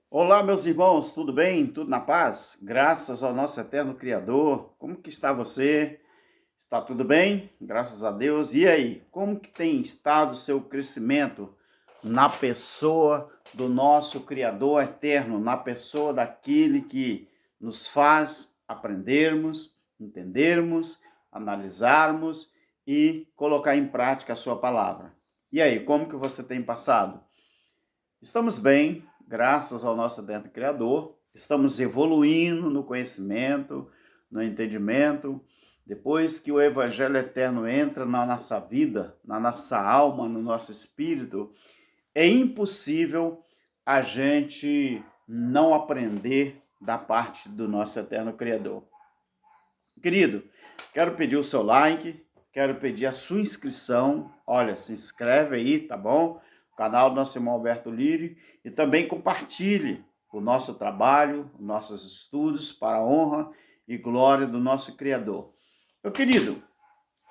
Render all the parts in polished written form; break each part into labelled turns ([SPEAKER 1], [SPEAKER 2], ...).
[SPEAKER 1] Olá, meus irmãos, tudo bem? Tudo na paz? Graças ao nosso eterno Criador. Como que está você? Está tudo bem? Graças a Deus. E aí, como que tem estado o seu crescimento na pessoa do nosso Criador eterno, na pessoa daquele que nos faz aprendermos, entendermos, analisarmos e colocar em prática a sua palavra? E aí, como que você tem passado? Estamos bem, graças ao nosso eterno Criador. Estamos evoluindo no conhecimento, no entendimento. Depois que o Evangelho eterno entra na nossa vida, na nossa alma, no nosso espírito, é impossível a gente não aprender da parte do nosso eterno Criador. Querido, quero pedir o seu like, quero pedir a sua inscrição. Olha, se inscreve aí, tá bom? O canal do nosso irmão Alberto Lírio, e também compartilhe o nosso trabalho, os nossos estudos para a honra e glória do nosso Criador. Meu querido,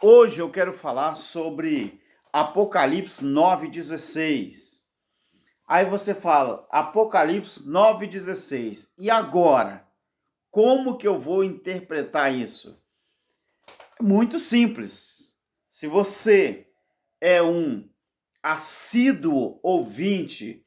[SPEAKER 1] hoje eu quero falar sobre Apocalipse 9:16. Aí você fala, Apocalipse 9:16. E agora? Como que eu vou interpretar isso? É muito simples. Se você é um assíduo ouvinte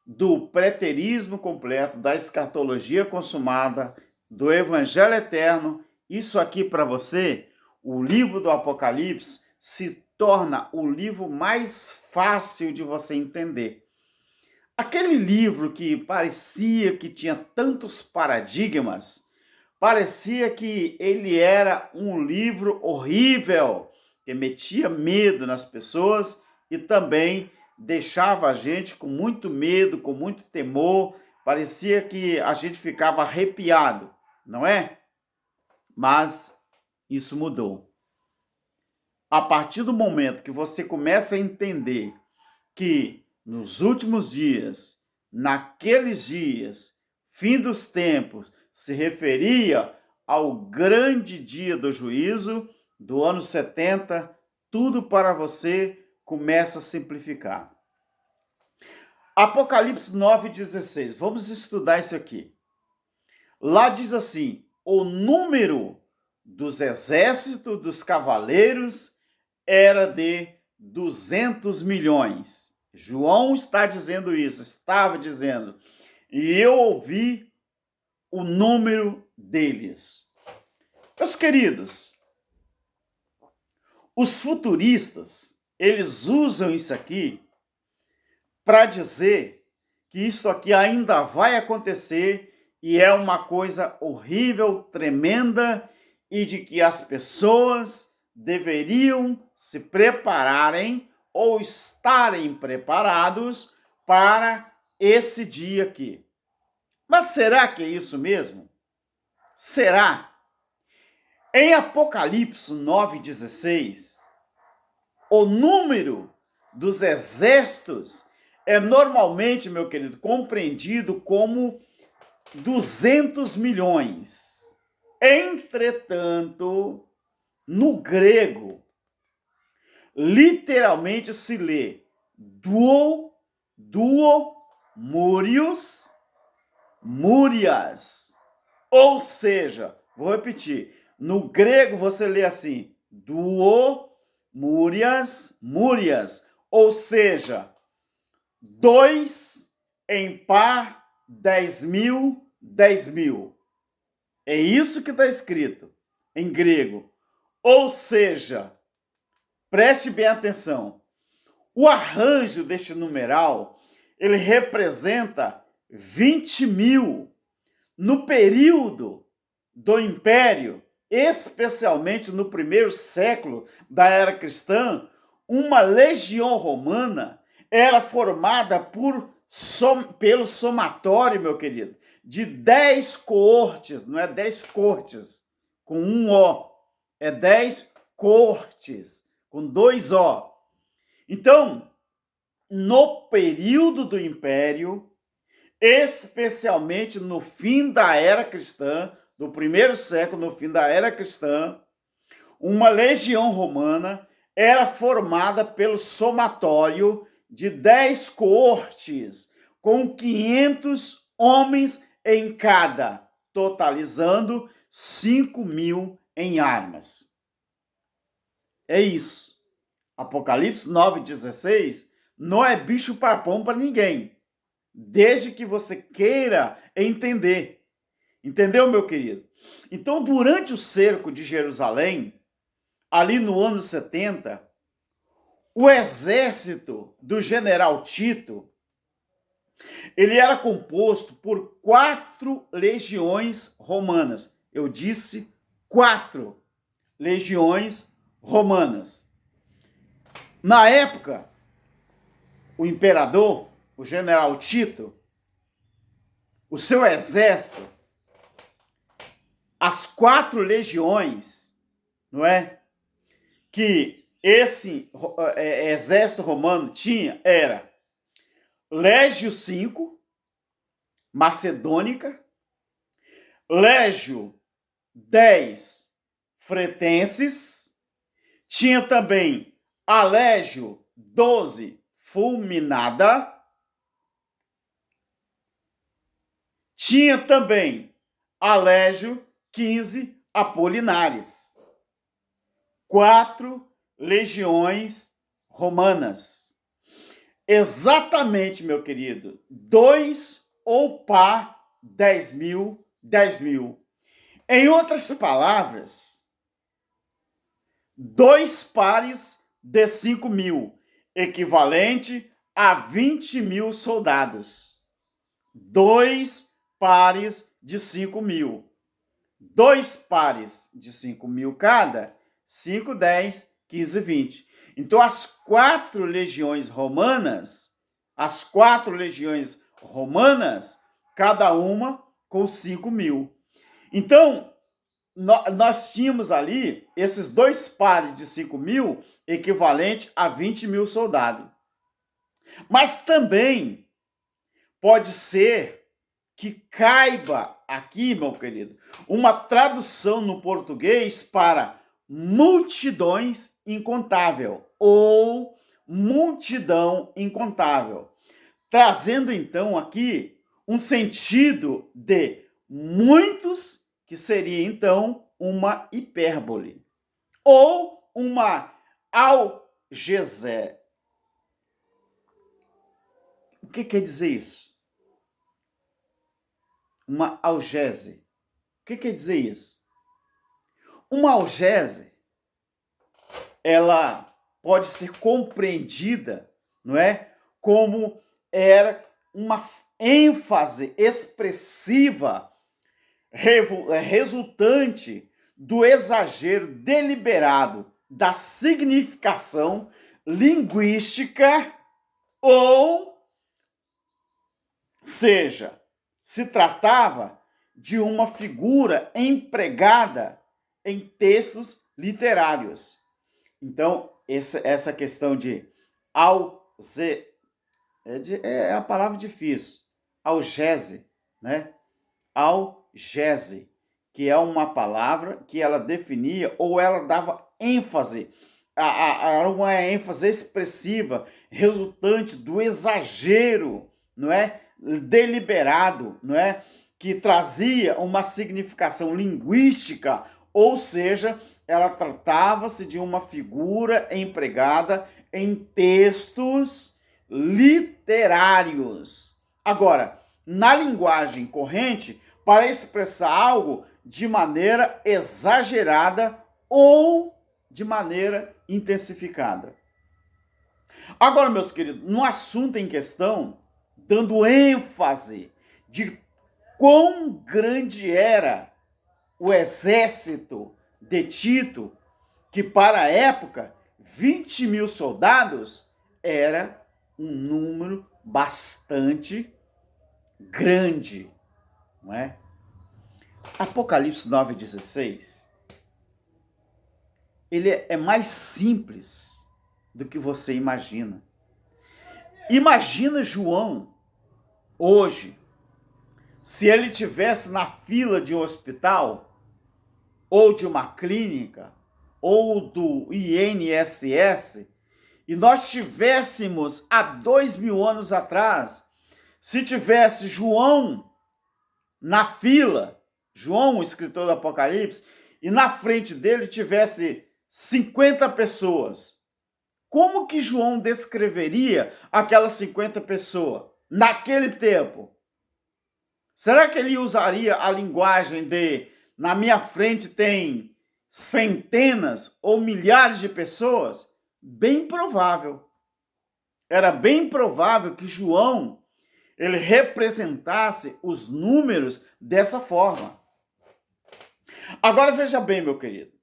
[SPEAKER 1] do preterismo completo, da escatologia consumada, do evangelho eterno, isso aqui para você, o livro do Apocalipse, se torna o livro mais fácil de você entender. Aquele livro que parecia que tinha tantos paradigmas, parecia que ele era um livro horrível, que metia medo nas pessoas e também deixava a gente com muito medo, com muito temor. Parecia que a gente ficava arrepiado, não é? Mas isso mudou. A partir do momento que você começa a entender que nos últimos dias, naqueles dias, fim dos tempos, se referia ao grande dia do juízo do ano 70, tudo para você começa a simplificar. Apocalipse 9:16. Vamos estudar isso aqui. Lá diz assim: o número dos exércitos dos cavaleiros era de 200 milhões. João está dizendo isso, estava dizendo. E eu ouvi o número deles. Meus queridos, os futuristas, eles usam isso aqui para dizer que isso aqui ainda vai acontecer e é uma coisa horrível, tremenda, e de que as pessoas deveriam se prepararem ou estarem preparados para esse dia aqui. Mas será que é isso mesmo? Será? Em Apocalipse 9:16, o número dos exércitos é normalmente, meu querido, compreendido como 200 milhões. Entretanto, no grego, literalmente se lê duo, múrios, múrias. Ou seja, vou repetir, no grego você lê assim, múrias, múrias. Ou seja, 2 em par, 10 mil, 10 mil. É isso que está escrito em grego. Ou seja, preste bem atenção. O arranjo deste numeral, ele representa 20 mil. No período do Império, especialmente no primeiro século da era cristã, uma legião romana era formada pelo somatório, meu querido, de 10 coortes, não é 10 cortes, com um O, é 10 coortes, com 2 O. Então, no período do Império, especialmente no fim da era cristã, do primeiro século, no fim da era cristã, uma legião romana era formada pelo somatório de 10 coortes, com 500 homens em cada, totalizando 5.000 em armas. É isso. Apocalipse 9,16 não é bicho papão para ninguém, desde que você queira entender. Entendeu, meu querido? Então, durante o cerco de Jerusalém, ali no ano 70, o exército do general Tito, ele era composto por 4 legiões romanas. Eu disse 4 legiões romanas. Na época, o imperador, o general Tito, o seu exército, as 4 legiões, não é? Que esse exército romano tinha era Légio 5, Macedônica, Légio 10, Fretenses, tinha também a Légio 12, Fulminada, tinha também a Légio 15, Apolinares. 4 legiões romanas. Exatamente, meu querido, 2 ou par 10.000, 10.000. Em outras palavras, 2 pares de 5.000, equivalente a 20.000 soldados. 2 pares de 5.000. 2 pares de 5.000 cada, 5, 10, 15, 20. Então, as 4 legiões romanas, cada uma com 5.000. Então, nós tínhamos ali esses 2 pares de 5.000, equivalente a 20.000 soldados. Mas também pode ser que caiba aqui, meu querido, uma tradução no português para multidões incontável ou multidão incontável, trazendo então aqui um sentido de muitos, que seria então uma hipérbole ou uma algese. O que quer dizer isso? Uma algese. O que quer dizer isso? Uma algese, ela pode ser compreendida, não é? Como era uma ênfase expressiva resultante do exagero deliberado da significação linguística, ou seja, se tratava de uma figura empregada em textos literários. Então, essa questão de é a palavra difícil. Algese, né? Algese, que é uma palavra que ela definia ou ela dava ênfase. Era uma ênfase expressiva, resultante do exagero, não é? Deliberado, não é? Que trazia uma significação linguística, ou seja, ela tratava-se de uma figura empregada em textos literários. Agora, na linguagem corrente, para expressar algo de maneira exagerada ou de maneira intensificada. Agora, meus queridos, no assunto em questão, dando ênfase de quão grande era o exército de Tito, que para a época, 20.000 soldados era um número bastante grande, não é? Apocalipse 9,16, ele é mais simples do que você imagina. Imagina João, hoje, se ele tivesse na fila de um hospital, ou de uma clínica, ou do INSS, e nós tivéssemos há 2.000 anos atrás, se tivesse João na fila, João, o escritor do Apocalipse, e na frente dele tivesse 50 pessoas, como que João descreveria aquelas 50 pessoas naquele tempo? Será que ele usaria a linguagem de na minha frente tem centenas ou milhares de pessoas? Bem provável. Era bem provável que João ele representasse os números dessa forma. Agora veja bem, meu querido.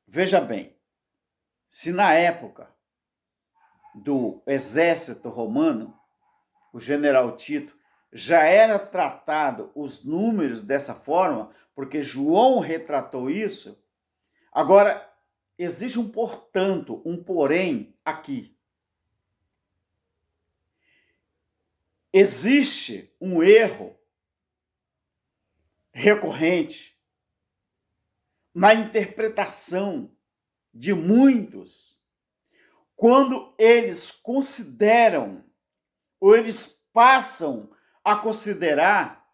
[SPEAKER 1] Veja bem. Se na época do exército romano, o general Tito, já era tratado os números dessa forma, porque João retratou isso, agora existe um portanto, um porém aqui. Existe um erro recorrente na interpretação de muitos quando eles consideram ou eles passam a considerar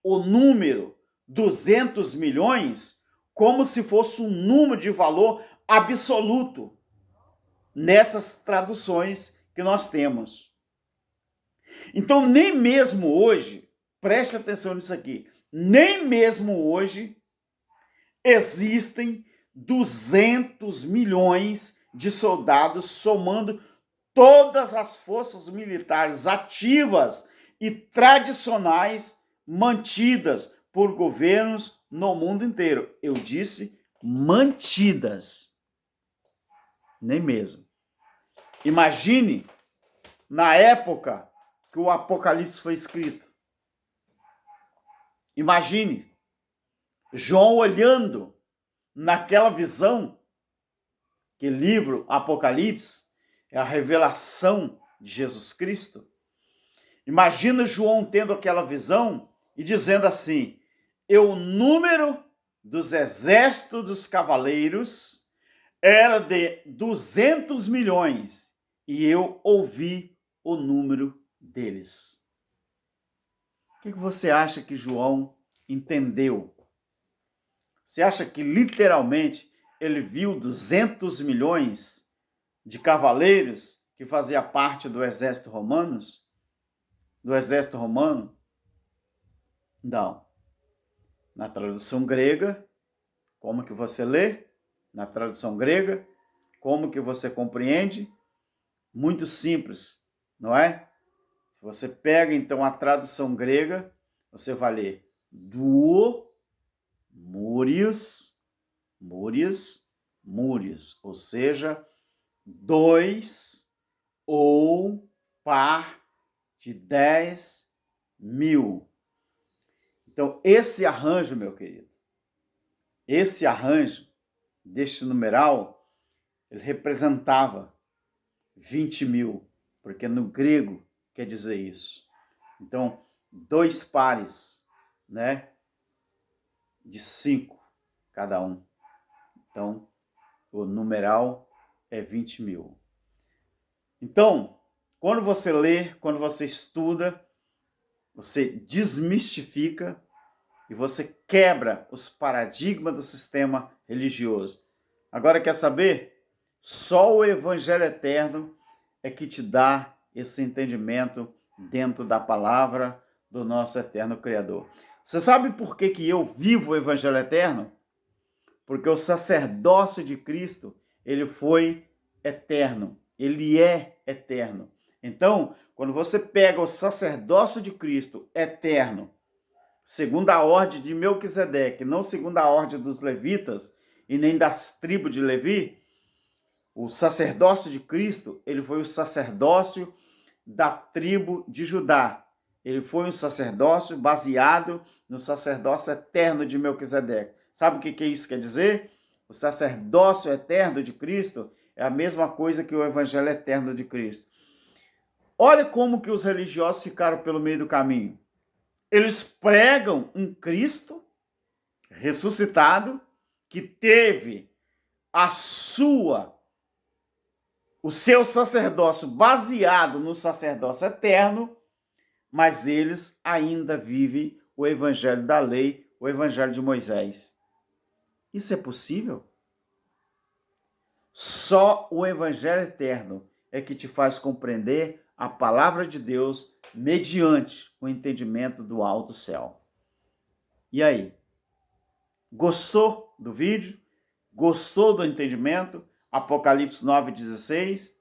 [SPEAKER 1] o número 200 milhões como se fosse um número de valor absoluto nessas traduções que nós temos. Então, nem mesmo hoje, preste atenção nisso aqui, nem mesmo hoje existem 200 milhões de soldados somando todas as forças militares ativas e tradicionais mantidas por governos no mundo inteiro. Eu disse mantidas. Nem mesmo. Imagine na época que o Apocalipse foi escrito. Imagine João olhando naquela visão, que livro Apocalipse é a revelação de Jesus Cristo. Imagina João tendo aquela visão e dizendo assim: o número dos exércitos dos cavaleiros era de 200 milhões e eu ouvi o número deles. O que você acha que João entendeu? Você acha que literalmente ele viu 200 milhões de cavaleiros que fazia parte do exército romano? Não. Na tradução grega, como que você lê? Na tradução grega, como que você compreende? Muito simples, não é? Se você pega então a tradução grega, você vai ler duo Múrios, ou seja, 2 ou par de 10 mil. Então, esse arranjo, meu querido, esse arranjo deste numeral, ele representava 20 mil, porque no grego quer dizer isso. Então, 2 pares, né? De 5 cada um. Então, o numeral é 20 mil. Então, quando você lê, quando você estuda, você desmistifica e você quebra os paradigmas do sistema religioso. Agora, quer saber? Só o Evangelho Eterno é que te dá esse entendimento dentro da palavra do nosso eterno Criador. Você sabe por que eu vivo o Evangelho Eterno? Porque o sacerdócio de Cristo, ele foi eterno. Ele é eterno. Então, quando você pega o sacerdócio de Cristo eterno, segundo a ordem de Melquisedeque, não segundo a ordem dos levitas e nem das tribos de Levi, o sacerdócio de Cristo, ele foi o sacerdócio da tribo de Judá. Ele foi um sacerdócio baseado no sacerdócio eterno de Melquisedeque. Sabe o que isso quer dizer? O sacerdócio eterno de Cristo é a mesma coisa que o evangelho eterno de Cristo. Olha como que os religiosos ficaram pelo meio do caminho. Eles pregam um Cristo ressuscitado que teve o seu sacerdócio baseado no sacerdócio eterno, mas eles ainda vivem o evangelho da lei, o evangelho de Moisés. Isso é possível? Só o evangelho eterno é que te faz compreender a palavra de Deus mediante o entendimento do alto céu. E aí? Gostou do vídeo? Gostou do entendimento? Apocalipse 9,16?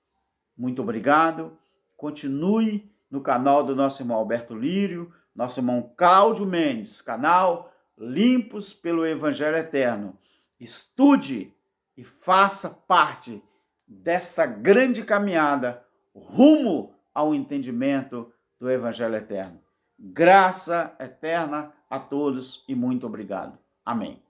[SPEAKER 1] Muito obrigado. Continue no canal do nosso irmão Alberto Lírio, nosso irmão Cláudio Mendes, canal Limpos pelo Evangelho Eterno. Estude e faça parte dessa grande caminhada rumo ao entendimento do Evangelho Eterno. Graça eterna a todos e muito obrigado. Amém.